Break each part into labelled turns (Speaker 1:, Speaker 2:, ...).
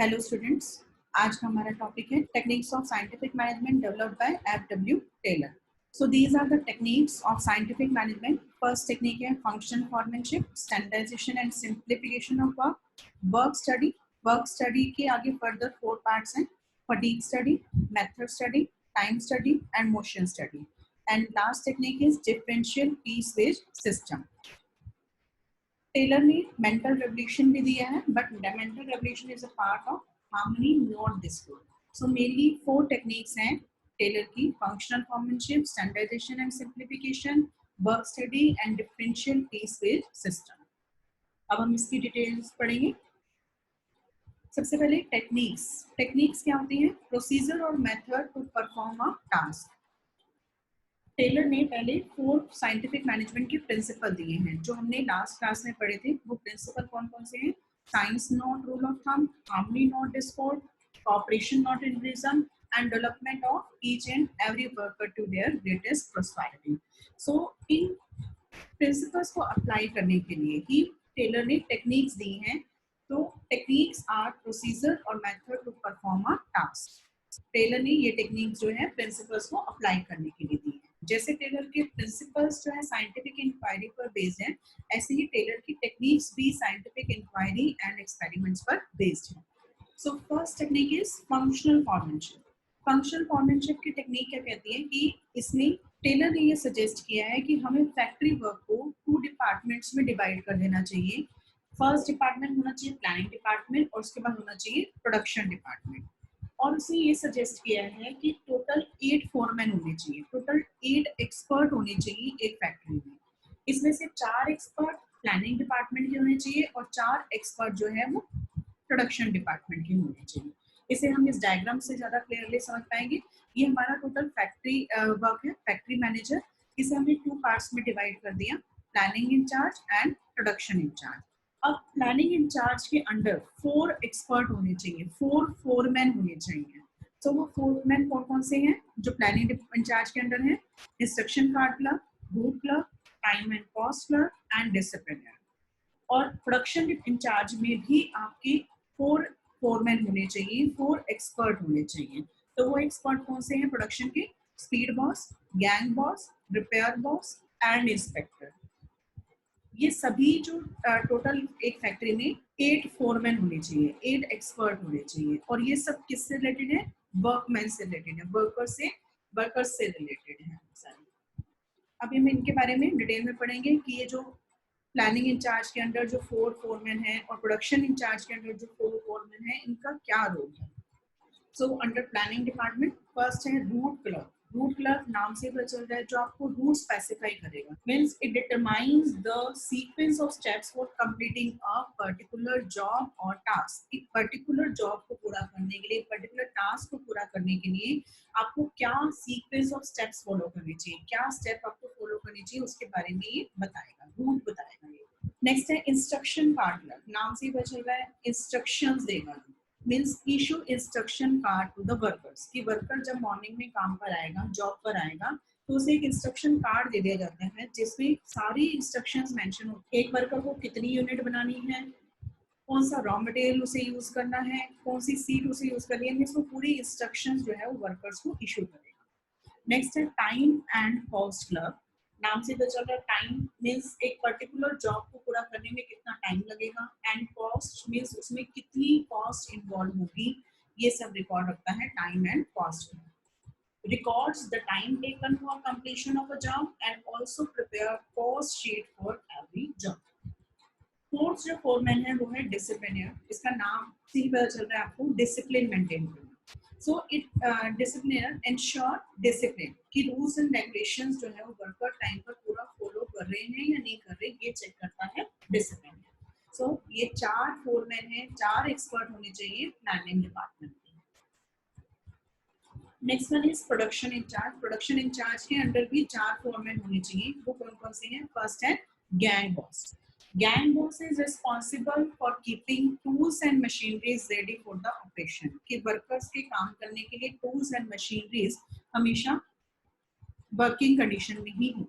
Speaker 1: Hello students, आज का हमारा टॉपिक है techniques of scientific management developed by F W. Taylor. So these are the techniques of scientific management. First technique है function foremanship, standardisation and simplification of work. Work study के आगे further 4 parts हैं: fatigue study, method study, time study and motion study. And last technique is differential piece wage system. Taylor ने mental revolution भी दिया है, but mental revolution is a part of harmony, not discord. So mainly 4 techniques हैं Taylor की: functional foremanship, standardisation and simplification, work study and differential piece wage system. अब हम इसकी details पढ़ेंगे. सबसे पहले टेक्निक्स क्या होती है? प्रोसीजर और method to perform a task. Taylor ने पहले 4 साइंटिफिक मैनेजमेंट के प्रिंसिपल दिए हैं जो हमने लास्ट क्लास में पढ़े थे. वो प्रिंसिपल कौन कौन से हैं? Science not rule of thumb, harmony not discord, cooperation not individualism and development of each and every worker to their greatest prosperity. So इन प्रिंसिपल्स को अप्लाई करने के लिए ही टेलर ने टेक्निक्स दी हैं. तो टेक्निक्स आर प्रोसीजर और method to perform a task. Taylor ने ये टेक्निक्स जो है प्रिंसिपल्स को अप्लाई करने के लिए दी है. जैसे टेलर के प्रिंसिपल्स जो है साइंटिफिक इंक्वायरी पर बेस्ड है, ऐसे ही टेलर की टेक्निक्स भी साइंटिफिक इंक्वायरी एंड एक्सपेरिमेंट्स पर बेस्ड है. So first technique is functional foremanship. Functional foremanship की टेक्निक क्या कहती है कि इसमें टेलर ने ये सजेस्ट किया है कि हमें फैक्ट्री वर्क को 2 डिपार्टमेंट्स में डिवाइड कर देना चाहिए. फर्स्ट डिपार्टमेंट होना चाहिए प्लानिंग डिपार्टमेंट और उसके बाद होना चाहिए प्रोडक्शन डिपार्टमेंट. और उसने ये सजेस्ट किया है कि टोटल 8 फोरमैन होने चाहिए, टोटल 8 एक्सपर्ट होने चाहिए एक फैक्ट्री में. इसमें से 4 एक्सपर्ट प्लानिंग डिपार्टमेंट के होने चाहिए और 4 एक्सपर्ट जो है वो प्रोडक्शन डिपार्टमेंट के होने चाहिए. इसे हम इस डायग्राम से ज्यादा क्लियरली समझ पाएंगे. ये हमारा टोटल फैक्ट्री वर्क है, फैक्ट्री मैनेजर. इसे हमने 2 पार्ट्स में डिवाइड कर दिया, planning in charge and production in charge. अब प्लानिंग इंचार्ज के अंडर 4 एक्सपर्ट होने चाहिए, 4 फोरमैन होने चाहिए. तो वो फोरमैन कौन कौन से हैं जो प्लानिंग इंचार्ज के अंडर हैं? Instruction card clerk, route clerk, time and cost clerk and disciplinarian. और प्रोडक्शन इंचार्ज में भी आपके 4 फोरमैन होने चाहिए, 4 एक्सपर्ट होने चाहिए. तो वो एक्सपर्ट कौन से हैं प्रोडक्शन के? Speed boss, gang boss, repair boss and inspector. ये सभी जो टोटल एक फैक्ट्री में 8 फोरमैन होने चाहिए, 8 एक्सपर्ट होने चाहिए. और ये सब किससे रिलेटेड है? वर्कमैन से रिलेटेड है, वर्कर्स से रिलेटेड है सारी. अभी हम इनके बारे में डिटेल में पढ़ेंगे कि ये जो प्लानिंग इंचार्ज के अंडर जो 4 फोरमैन है और प्रोडक्शन इंचार्ज के अंडर जो 4 फोरमैन है, इनका क्या रोल है. So under planning department first है रूट क्लर्क. रूट क्लर्क नाम से पता चल रहा है जो आपको रूट स्पेसिफाई करेगा. Means it determines the sequence of steps for completing a particular job और टास्क. एक पर्टिकुलर जॉब को पूरा करने के लिए, पर्टिकुलर टास्क को पूरा करने के लिए आपको क्या सीक्वेंस ऑफ स्टेप्स फॉलो करनी चाहिए, क्या स्टेप आपको फॉलो करनी चाहिए, उसके बारे में ये बताएगा, रूट बताएगा ये. नेक्स्ट है इंस्ट्रक्शन कार्ड. नाम से पता चल रहा है इंस्ट्रक्शंस देगा. Means issue instruction card to the workers. कि वर्कर जब मॉर्निंग में काम पर आएगा, जॉब पर आएगा, तो उसे एक इंस्ट्रक्शन कार्ड दे दिया जाता है जिसमें सारी इंस्ट्रक्शंस मेंशन होती है. एक वर्कर को कितनी यूनिट बनानी है, कौन सा रॉ मटेरियल उसे यूज करना है, कौन सी सीट उसे यूज करनी है, इसको पूरी इंस्ट्रक्शंस जो है वो वर्कर्स को इशू करेगा. नेक्स्ट है टाइम एंड कॉस्ट क्लर्क. नाम से तो चल रहा है टाइम मीन्स एक पर्टिकुलर जॉब को पूरा करने में कितना टाइम लगेगा, एंड कॉस्ट मीन्स उसमें कितनी कॉस्ट इन्वॉल्व होगी. ये सब रिकॉर्ड रखता है time and cost. Records the time taken for completion of a job and also prepare cost sheet for every job. Fourth जो फोरमैन है वो है डिसिप्लिनर. इसका नाम से ही पता चल रहा है आपको, डिसिप्लिन मेंटेन करना. So it disciplinary ensure discipline कि रूल्स एंड रेगुलेशंस जो है वो वर्कर टाइम पर पूरा फॉलो कर रहे हैं या नहीं कर रहे, ये चेक करता है डिसिप्लिन. सो ये 4 फोरमैन है, 4 एक्सपर्ट होने चाहिए प्लानिंग डिपार्टमेंट में. Next one is production in charge. Production in charge के अंडर भी 4 फोरमैन होने चाहिए. वो कौन कौन से हैं? फर्स्ट है gang boss. Gang boss is responsible for keeping tools and machineries ready for the operation. कि workers के काम करने के लिए tools and machineries हमेशा working condition में ही हो.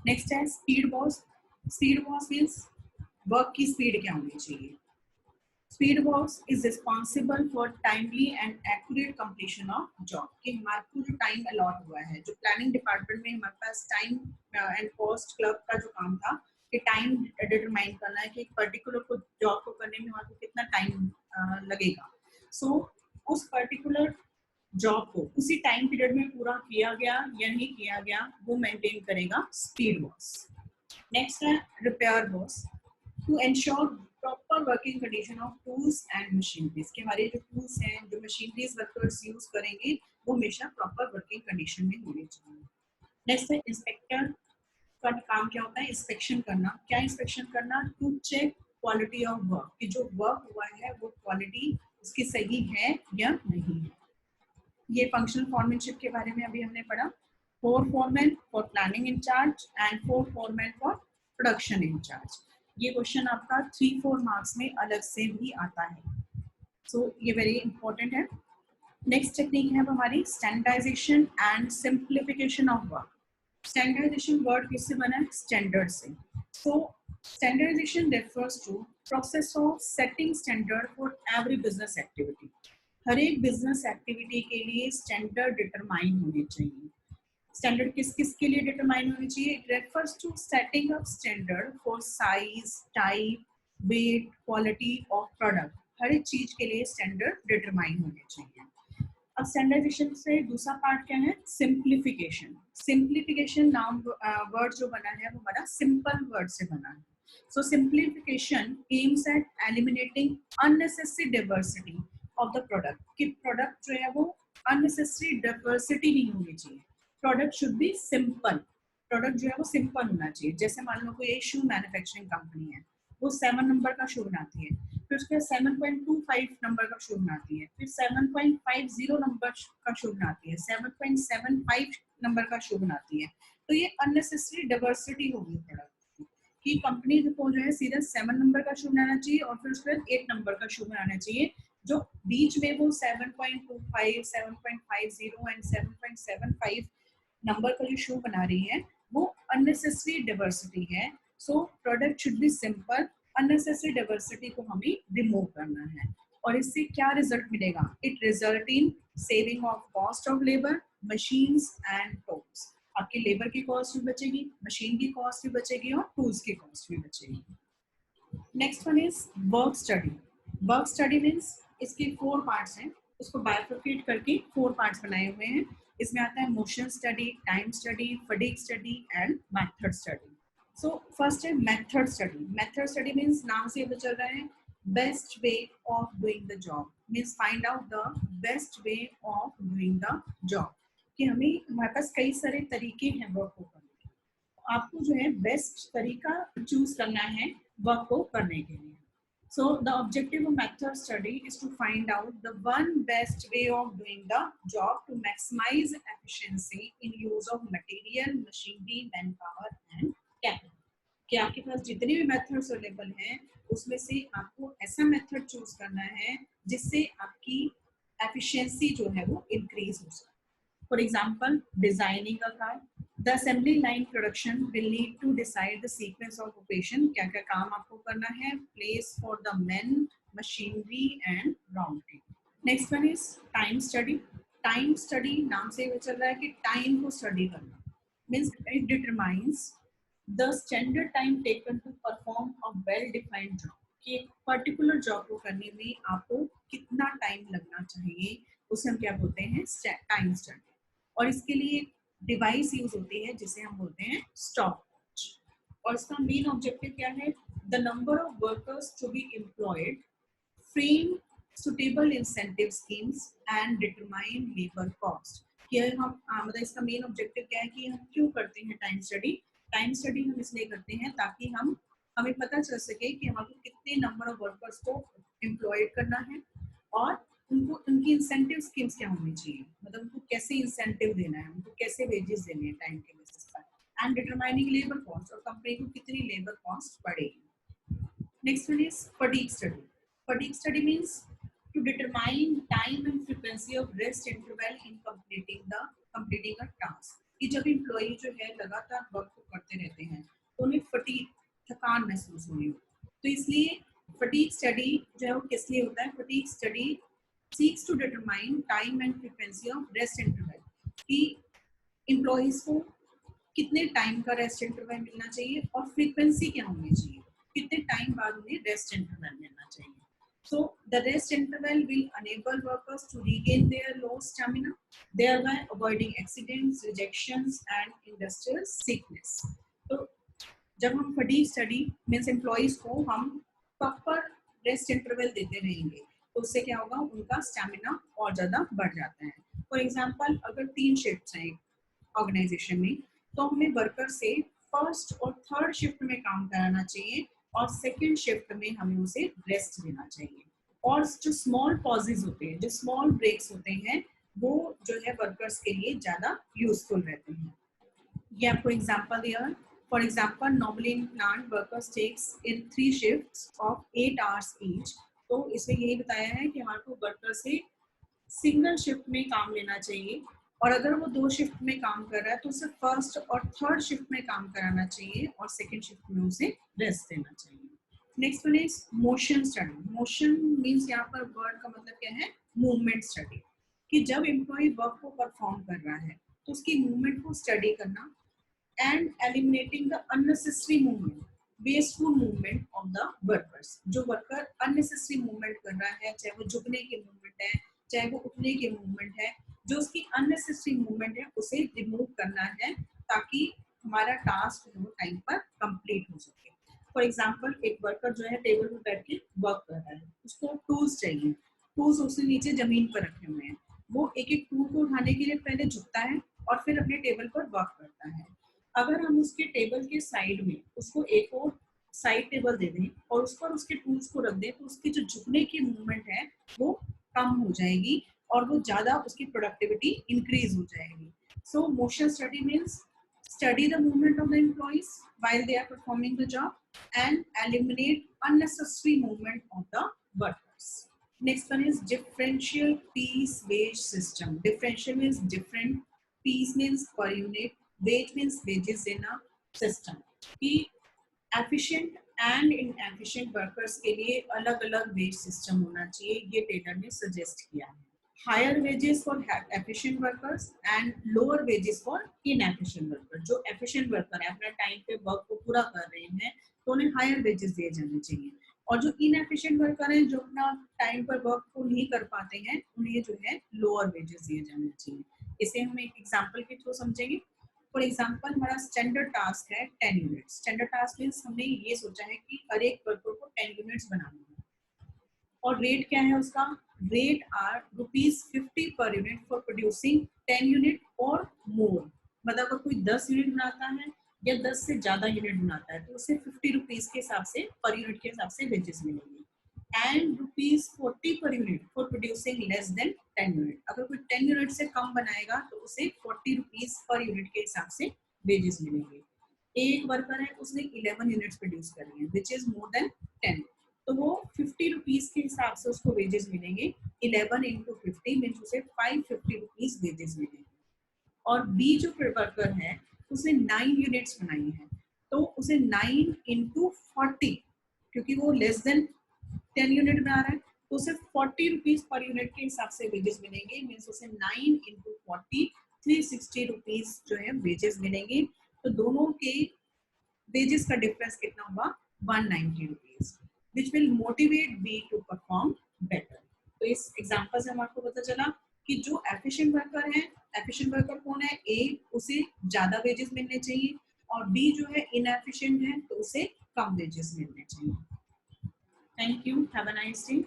Speaker 1: Next है speed boss. Speed boss means work की speed क्या होनी चाहिए. Speed works is responsible for timely and accurate completion of job. कि हमारे को जो टाइम अलॉट हुआ है, जो प्लानिंग डिपार्टमेंट में हमारे पास टाइम एंड कॉस्ट क्लब का जो काम था कि टाइम डिटरमाइन करना है कि एक पर्टिकुलर को जॉब को करने में हमारे को कितना टाइम लगेगा। सो उस पर्टिकुलर जॉब को उसी टाइम पीरियड में पूरा किया गया या नहीं किया गया, वो मेंटेन करेगा स्पीड वर्क्स। नेक्स्ट है repair works, to ensure proper working condition of tools and machineries. के हमारे जो टूल्स हैं, जो मशीनरीज वर्कर्स यूज करेंगे, वो हमेशा प्रॉपर वर्किंग कंडीशन में होने चाहिए। नेक्स्ट है इंस्पेक्टर का काम क्या होता है? इंस्पेक्शन करना। क्या इंस्पेक्शन करना? To check quality of work, कि जो वर्क हुआ है वो क्वालिटी उसकी सही है या नहीं है। ये फंक्शनल फॉरमैनशिप के बारे में अभी हमने पढ़ा। 4 foreman for planning in charge and 4 foreman for production in charge. ये क्वेश्चन आपका 3-4 मार्क्स में अलग से भी आता है, सो ये वेरी इंपॉर्टेंट है। नेक्स्ट टेक्निक है हमारी standardisation and simplification of work. Standardisation word किससे बना है? स्टैंडर्ड से। So standardisation refers to process of setting standard for every business activity. हर एक बिजनेस एक्टिविटी के लिए स्टैंडर्ड डिटरमाइन होने चाहिए। स्टैंडर्ड किस किस के लिए डिटरमाइन होनी चाहिए? It refers to setting up standard for size, type, weight, quality of product. हर एक चीज के लिए स्टैंडर्ड डिटरमाइन होने चाहिए। अब स्टैंडर्डाइजेशन से दूसरा पार्ट क्या है? सिंप्लीफिकेशन। सिंप्लीफिकेशन नाम वर्ड जो बना है वो बड़ा सिंपल वर्ड से बना है। So simplification aims at eliminating unnecessary diversity of the product. कि प्रोडक्ट जो है वो अननेसेसरी डाइवर्सिटी नहीं होनी चाहिए। Product should be simple. Product जो है वो सिंपल होना चाहिए। जैसे मान लो कोई एक शू मैन्युफैक्चरिंग कंपनी है, वो 7 नंबर का शू बनाती है, फिर उसके 7.25 नंबर का शू बनाती है, फिर 7.50 नंबर का शू बनाती है, 7.75 नंबर का शू बनाती है। तो ये अननेसेसरी डाइवर्सिटी होगी प्रोडक्ट की। कंपनी को जो है सीधा 7 नंबर का शू बनाना चाहिए और फिर उसके बाद 8 नंबर का शू बनाना चाहिए। जो बीच में वो 7.25, 7.50 एंड 7.75 नंबर का जो शू बना रही है, वो अननेसेसरी डाइवर्सिटी है। So product should be simple. Unnecessary diversity को हमें रिमूव करना है। और इससे क्या रिजल्ट मिलेगा? It result in saving of cost of labour, machines and tools. आपकी लेबर की कॉस्ट भी बचेगी, मशीन की कॉस्ट भी बचेगी और टूल्स की कॉस्ट भी बचेगी। Next one is work study. Work study means इसके 4 पार्ट्स हैं, उसको बाइफरकेट करके 4 पार्ट्स बनाए हुए हैं। इसमें आता है motion study, time study, fatigue study and method study. So first है method study. Method study means नाम से पता चल रहा है best way of doing the job, means find out the best way of doing the job. कि हमें हमारे पास कई सारे तरीके हैं वर्क को करने के, आपको जो है बेस्ट तरीका चूज करना है वर्क को करने के लिए। So the objective of method study is to find out the one best way of doing the job to maximize efficiency in use of material, machinery, manpower and capital. कि आपके पास जितने भी मेथड्स अवेलेबल हैं उसमें से आपको ऐसा method choose करना है जिससे आपकी एफिशिएंसी जो है वो इंक्रीज हो सके। फॉर एग्जांपल डिजाइनिंग का car, the assembly line production will need to decide the sequence of operation. क्या क्या काम आपको करना है, place for the men, machinery and raw material. Next one is time study. Time study नाम से ये चल रहा है कि टाइम को स्टडी करना, means it determines the standard time taken to perform a well defined job. कि एक पर्टिकुलर जॉब को करने में आपको कितना टाइम लगना चाहिए, उसे हम क्या बोलते हैं? Time study. और इसके लिए डिवाइस यूज होती है जिसे हम बोलते हैं स्टॉपवॉच। और इसका मेन ऑब्जेक्टिव क्या है? The number of workers to be employed, frame suitable incentive schemes and determine labour cost. कि हम मतलब इसका मेन ऑब्जेक्टिव क्या है कि हम क्यों करते हैं टाइम स्टडी? टाइम स्टडी हम इसलिए करते हैं ताकि हमें पता चल सके कि हमारे कितने नंबर ऑफ वर्कर्स को एम्प्लॉयड करना है और उनको उनकी इंसेंटिव स्कीम्स क्या होनी चाहिए, मतलब उनको कैसे इंसेंटिव देना है, उनको कैसे वेजेस देने हैं टाइम के बेसिस पर, एंड डिटरमाइनिंग लेबर कॉस्ट, और कंपनी को कितनी लेबर कॉस्ट पड़ेगी। Next one is fatigue study. Fatigue study means to determine time and frequency of rest interval in completing a task. कि जब एम्प्लॉई जो है लगातार वर्क को करते रहते हैं तो उन्हें फटीग, थकान महसूस होनी हो, तो इसलिए फटीग स्टडी जो है वो किस लिए होता है? Fatigue study seeks to determine time and frequency of rest interval, कि एम्प्लॉइज को कितने टाइम का रेस्ट इंटरवल मिलना चाहिए और फ्रीक्वेंसी क्या होनी चाहिए, कितने टाइम बाद उन्हें रेस्ट इंटरवल मिलना चाहिए. So the rest interval will enable workers to regain their lost stamina, thereby avoiding accidents, rejections, and industrial sickness. तो जब हम फटीग स्टडी मीन्स एम्प्लॉइज को हम प्रॉपर रेस्ट इंटरवल देते रहेंगे तो उससे क्या होगा, उनका स्टैमिना और ज्यादा बढ़ जाता है. फॉर एग्जांपल अगर 3 शिफ्ट्स हैं ऑर्गेनाइजेशन में, तो हमें वर्कर से फर्स्ट और थर्ड शिफ्ट में काम कराना चाहिए और सेकेंड शिफ्ट में हमें उसे रेस्ट देना चाहिए. और जो स्मॉल पॉजेज होते हैं, जो स्मॉल ब्रेक्स होते हैं, वो जो है वर्कर्स के लिए ज्यादा यूजफुल रहते हैं. ये आपको एग्जांपल दिया. For example normally in plant workers takes in 3 shifts of 8 hours each. तो इसमें यही बताया है कि हमारे को वर्कर से सिंगल शिफ्ट में काम लेना चाहिए और अगर वो 2 शिफ्ट में काम कर रहा है तो उसे फर्स्ट और थर्ड शिफ्ट में काम कराना चाहिए और सेकेंड शिफ्ट में उसे रेस्ट देना चाहिए. Next one is motion study. Motion means यहाँ पर वर्ड का मतलब क्या है? Movement study. कि जब एम्प्लॉय वर्क को परफॉर्म कर रहा है तो उसकी मूवमेंट को स्टडी करना and eliminating the unnecessary movement, wasteful movement of the workers. जो वर्कर अननेसेसरी मूवमेंट कर रहा है, चाहे वो झुकने की मूवमेंट है, चाहे वो उठने की मूवमेंट है, जो उसकी अननेसेसरी मूवमेंट है उसे रिमूव करना है ताकि हमारा टास्क जो टाइम पर कंप्लीट हो सके. फॉर एग्जांपल एक वर्कर जो है टेबल पर बैठ के वर्क कर रहा है, उसको टूल्स चाहिए. टूल्स उसने नीचे जमीन पर रखे हुए हैं. वो एक एक टूल को उठाने के लिए पहले झुकता है और फिर अपने टेबल पर वर्क करता है. अगर हम उसके टेबल के साइड में उसको एक और साइड टेबल दे दें और उस पर उसके टूल्स को रख दें तो उसकी जो झुकने की मूवमेंट है वो कम हो जाएगी और वो ज्यादा उसकी प्रोडक्टिविटी इंक्रीज हो जाएगी. सो motion study means study the movement of the employees while they are performing the job and eliminate unnecessary movement of the workers. Next one is differential piece wage system. Differential means different, piece means per unit, wage means wages in a system. कि efficient and inefficient workers के लिए अलग अलग wage system होना चाहिए, ये Taylor ने suggest किया है. Higher wages for efficient workers and lower wages for inefficient workers. जो efficient worker है अपना टाइम पे वर्क को पूरा कर रहे हैं तो उन्हें हायर वेजेस दिए जाने चाहिए और जो inefficient worker हैं जो अपना टाइम पर वर्क को नहीं कर पाते हैं उन्हें जो है लोअर वेजेस दिए जाने चाहिए. इसे हम एक एग्जांपल के थ्रू समझेंगे. फॉर एग्जांपल हमारा स्टैंडर्ड टास्क है 10 यूनिट्स. स्टैंडर्ड टास्क मीन्स हमने ये सोचा है कि हर एक वर्कर को 10 यूनिट्स बनाना है और रेट क्या है उसका? Rate are ₹50 per unit for producing 10 unit और मोर. मतलब अगर कोई 10 यूनिट बनाता है या 10 से ज्यादा यूनिट बनाता है तो उसे ₹50 के हिसाब से पर यूनिट के हिसाब से वेजेस मिलेंगे. And ₹40 per unit for producing less than 10 unit. अगर कोई 10 यूनिट से कम बनाएगा तो उसे ₹40 पर यूनिट के हिसाब से वेजेस मिलेंगे. एक वर्कर है उसने 11 यूनिट्स प्रोड्यूस करी है विच इज मोर देन 10 तो वो ₹50 के हिसाब से उसको वेजेस मिलेंगे. 11 into 50 मीन्स उसे ₹550 वेजेस मिलेंगे. और बी जो वर्कर है उसने 9 यूनिट्स बनाई है तो उसे 9 into 40 क्योंकि वो लेस देन 10 यूनिट बना रहा है तो उसे ₹40 पर यूनिट के हिसाब से वेजेस मिलेंगे. मीन्स उसे 9 into 40 ₹360 जो है वेजेस मिलेंगे. तो दोनों के वेजेस का डिफरेंस कितना हुआ? ₹190 which will motivate B to perform better. तो इस एग्जांपल से हमारे को पता चला कि जो एफिशिएंट वर्कर है, एफिशिएंट वर्कर कौन है? ए, उसे ज्यादा वेजेस मिलने चाहिए और बी जो है इनएफिशिएंट है तो उसे कम वेजेस मिलने चाहिए. Thank you. Have a nice day.